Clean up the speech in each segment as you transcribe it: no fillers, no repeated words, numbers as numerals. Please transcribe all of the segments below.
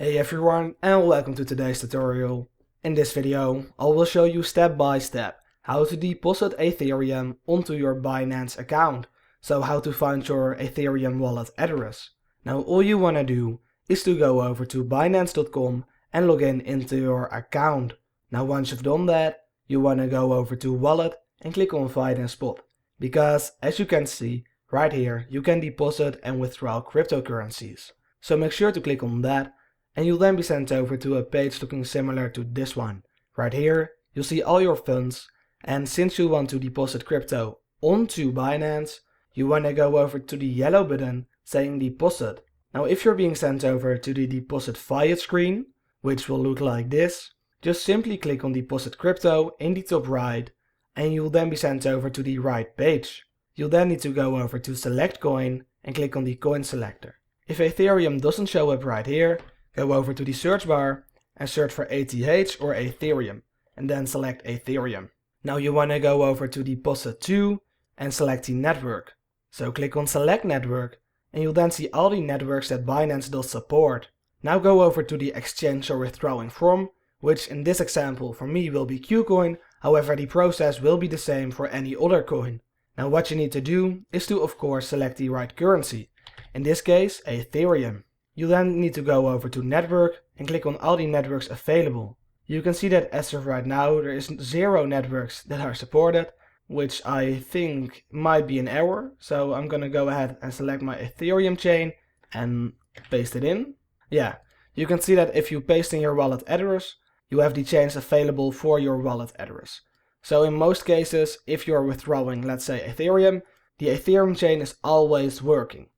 Hey everyone, and welcome to today's tutorial. In this video, I will show you step by step how to deposit Ethereum onto your Binance account. So how to find your Ethereum wallet address. Now all you want to do is to go over to Binance.com and log in into your account. Now once you've done that, you want to go over to Wallet and click on Find and Spot. Because as you can see, right here you can deposit and withdraw cryptocurrencies. So make sure to click on that. And you'll then be sent over to a page looking similar to this one. Right here, you'll see all your funds, and since you want to deposit crypto onto Binance, you want to go over to the yellow button saying deposit. Now if you're being sent over to the deposit fiat screen, which will look like this, just simply click on deposit crypto in the top right, and you'll then be sent over to the right page. You'll then need to go over to select coin and click on the coin selector. If Ethereum doesn't show up right here, go over to the search bar and search for ETH or Ethereum and then select Ethereum. Now you want to go over to deposit to and select the network. So click on select network and you'll then see all the networks that Binance does support. Now go over to the exchange you're withdrawing from, which in this example for me will be Qcoin, however the process will be the same for any other coin. Now what you need to do is to of course select the right currency, in this case Ethereum. You then need to go over to network and click on all the networks available. You can see that as of right now there is 0 networks that are supported, which I think might be an error. So I'm gonna go ahead and select my Ethereum chain and paste it in. Yeah, you can see that if you paste in your wallet address, you have the chains available for your wallet address. So in most cases, if you're withdrawing, let's say Ethereum, the Ethereum chain is always working.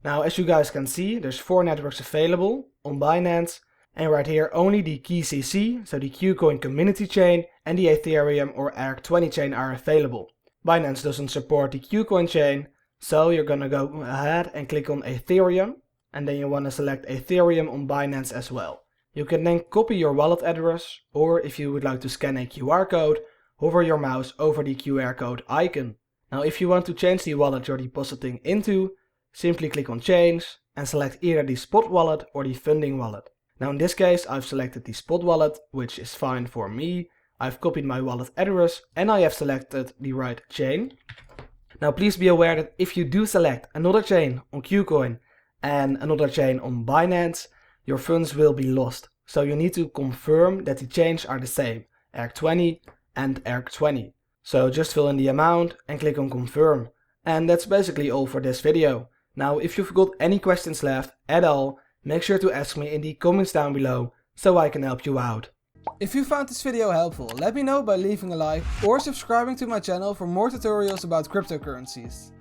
Now as you guys can see, there's 4 networks available on Binance, and right here only the KCC, so the Qcoin community chain, and the Ethereum or ERC20 chain are available. Binance doesn't support the Qcoin chain, so you're gonna go ahead and click on Ethereum, and then you want to select Ethereum on Binance as well. You can then copy your wallet address, or if you would like to scan a QR code, hover your mouse over the QR code icon. Now if you want to change the wallet you're depositing into, simply click on change and select either the spot wallet or the funding wallet. Now in this case I've selected the spot wallet, which is fine for me. I've copied my wallet address and I have selected the right chain. Now please be aware that if you do select another chain on Qcoin and another chain on Binance, your funds will be lost. So you need to confirm that the chains are the same, ERC20 and ERC20. So just fill in the amount and click on confirm. And that's basically all for this video. Now if you've got any questions left at all, make sure to ask me in the comments down below so I can help you out. If you found this video helpful, let me know by leaving a like or subscribing to my channel for more tutorials about cryptocurrencies.